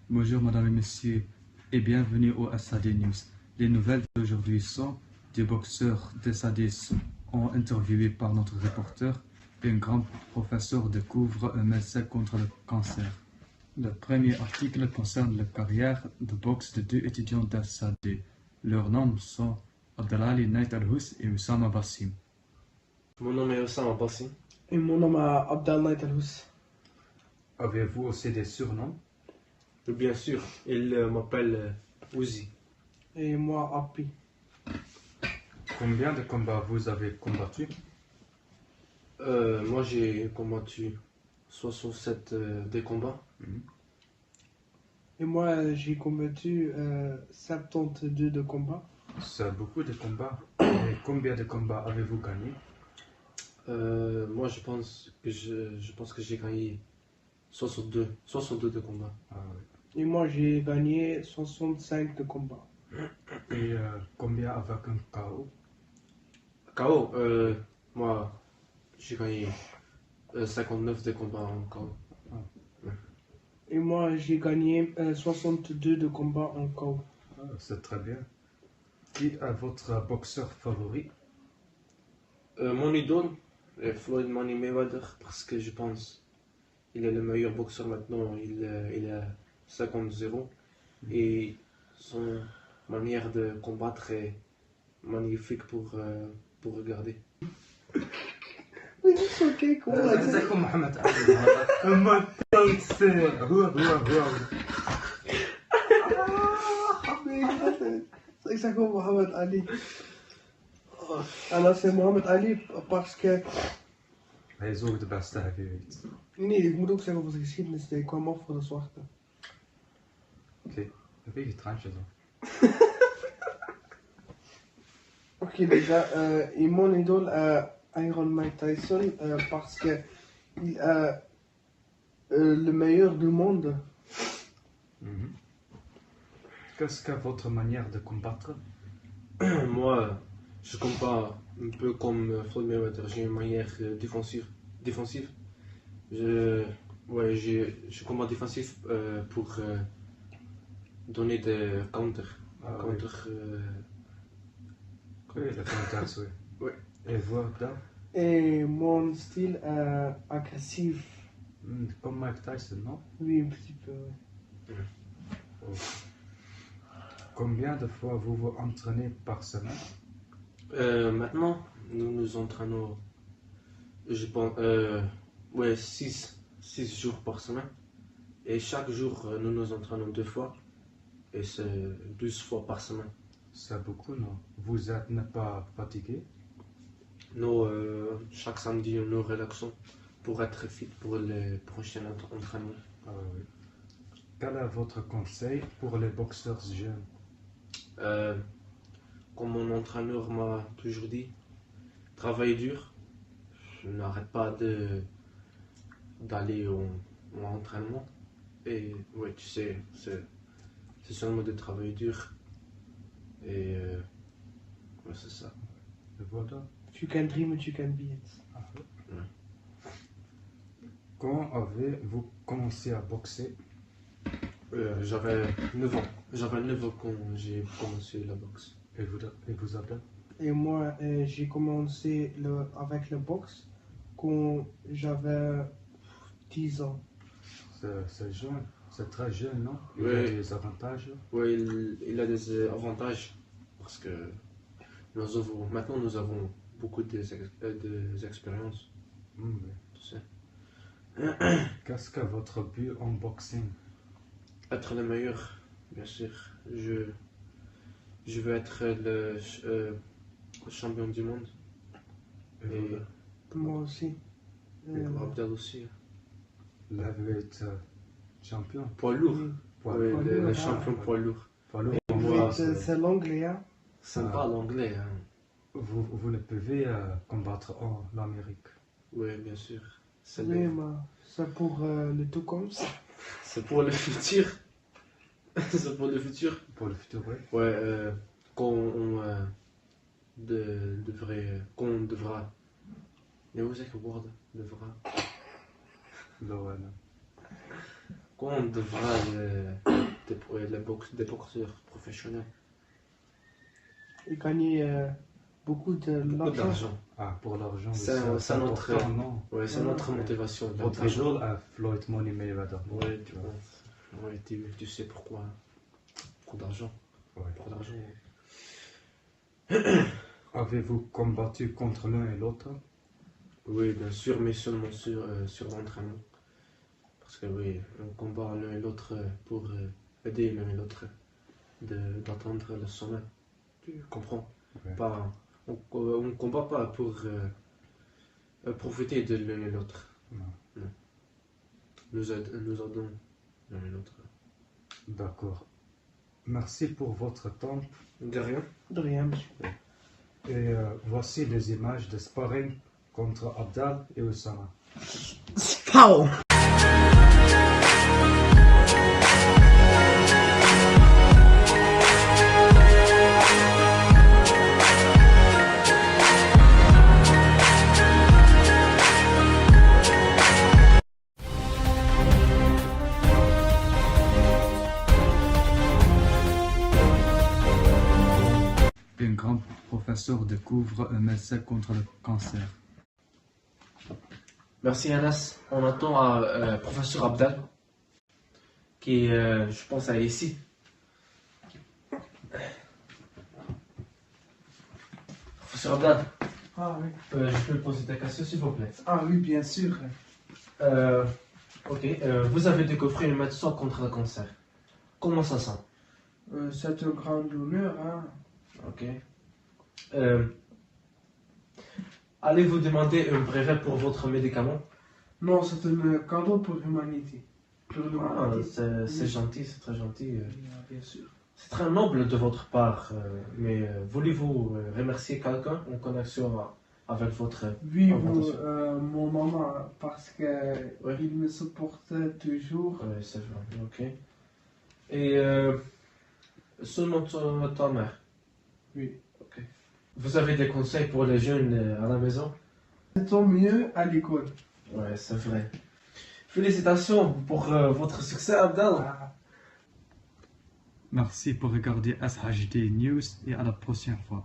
Bonjour madame et messieurs et bienvenue au SAD News. Les nouvelles d'aujourd'hui sont des boxeurs des SAD ont interviewé par notre reporter et un grand professeur découvre un médecin contre le cancer. Le premier article concerne la carrière de boxe de deux étudiants d'SAD. Leurs noms sont Abdelali Nait Al-Hous et Oussama Bassim. Mon nom est Oussama Bassim. Et mon nom est Abdelnaït Al-Hous. Avez-vous aussi des surnoms? Bien sûr, il m'appelle Ouzi. Et moi, Api. Combien de combats vous avez combattu? Moi j'ai combattu 67 des combats. Et moi, j'ai combattu 72 de combats. C'est beaucoup de combats. Et combien de combats avez-vous gagné? Moi je pense que j'ai gagné 62 de combats. Ah, oui. Et moi, j'ai gagné 65 de combats. Et combien avec un KO? KO, moi j'ai gagné 59 des combats en KO. Et moi, j'ai gagné 62 de combats en KO. Ah, c'est très bien. Qui est votre boxeur favori? Mon idole est Floyd Money Mayweather parce que je pense il est le meilleur boxeur maintenant. Il est à 50-0 et son manière de combattre est magnifique pour regarder. It's okay, cool. ازيكم محمد علي اما تنسى هو Ik zeg gewoon Mohammed Ali. En dat is Mohammed Ali parce que... Hij is ook de beste heavyweight. Nee, ik moet ook zeggen over zijn geschiedenis. Hij kwam af voor de zwarte. Oké, een beetje traantje dan. Ok, déjà, et mon idole est Iron Mike Tyson parce que il est le meilleur du monde. Qu'est-ce que votre manière de combattre? Moi, je combats un peu comme Floyd Mayweather. J'ai une manière défensive. Je combats défensif pour donner des counters. Ah, Counter, Oui, le commentaire, oui. Oui. Et voilà, Et mon style est agressif. comme Mike Tyson, non? Oui, un petit peu. Ouais. Oh. Combien de fois vous vous entraînez par semaine? Maintenant, nous nous entraînons, je pense, 6 jours par semaine. Et chaque jour, nous nous entraînons 2 fois. Et c'est 12 fois par semaine. C'est beaucoup, non? Vous n'êtes pas fatigué? Nous, chaque samedi, nous nous relaxons pour être fit pour les prochains entraînements. Ah, oui. Quel est votre conseil pour les boxeurs jeunes? Comme mon entraîneur m'a toujours dit, travaille dur, n'arrête pas d'aller au entraînement. Et ouais, tu sais, c'est seulement de travailler dur. Et ouais, c'est ça. Et voilà. You can dream it, you can be it. Quand avez-vous commencé à boxer? J'avais 9 ans. J'avais 9 ans quand j'ai commencé la boxe. Et vous avez? Et moi, j'ai commencé avec le boxe quand j'avais 10 ans. C'est jeune, c'est très jeune, non? Il Oui. y a des avantages. Oui, il a des avantages parce que maintenant nous avons beaucoup d'expériences. Oui. Tu sais. Qu'est-ce que votre but en boxing? Être le meilleur, bien sûr. Je veux être le champion du monde. Et Et Moi aussi. pour Abdel aussi. l'heavyweight champion. Poids lourd. Oui. Poids Oui, lourd, le ah. champion poids lourd. Poids lourd. Et Oui, moi, c'est l'anglais, hein. c'est pas l'anglais. Hein. Vous ne pouvez combattre en Amérique. Oui, bien sûr. C'est Oui, le- mais c'est pour le tout comme ça. c'est pour le futur. C'est pour le futur. Pour le futur, oui. Ouais, quand on quand on devra. Nee, hoe zeg je woorden? Devra. Lowen. quand on devra des boxeurs professionnels. Et gagner beaucoup Beaucoup d'argent. d'argent. Ah, pour l'argent, oui, C'est notre, important, non? ouais, c'est notre motivation. Votre l'argent. idole à Floyd Money Mayweather. Ouais, tu vois. ouais, tu sais pourquoi. Beaucoup d'argent. Ouais. Beaucoup d'argent. Avez-vous combattu contre l'un et l'autre? Oui, bien sûr, mais seulement sur l'entraînement. Parce que oui, on combat l'un et l'autre pour aider l'un et l'autre d'atteindre le sommet. Tu comprends? Ouais. Pas, on ne combat pas pour profiter de l'un et l'autre. Non. Nous aidons l'un et l'autre. D'accord. Merci pour votre temps. De rien. De rien, monsieur. Et voici des images de sparring contre Abdal et Oussama. Pow! Un grand professeur découvre un médecin contre le cancer. Merci Anas. On attend à professeur Abdal, qui je pense, est ici. Professeur Abdal, Ah oui. je peux poser des questions s'il vous plaît. Ah oui, bien sûr. Ok, vous avez découvert une médecin contre le cancer. Comment ça sent? C'est un grand honneur, hein. Ok. Allez-vous demander un brevet pour votre médicament? Non, c'est un cadeau pour l'humanité. Pour Ah, l'humanité. c'est gentil, c'est très gentil. Bien sûr. C'est très noble de votre part, mais voulez-vous remercier quelqu'un en connexion avec votre... Oui, Augmentation. mon maman, parce que Ouais. il me supportait toujours. Oui, c'est vrai, ok. Et seulement ta mère? Oui. Ok. Vous avez des conseils pour les jeunes à la maison? C'est au mieux à l'école. Ouais, c'est vrai. Félicitations pour votre succès, Abdel. Ah. Merci pour regarder SHD News et à la prochaine fois.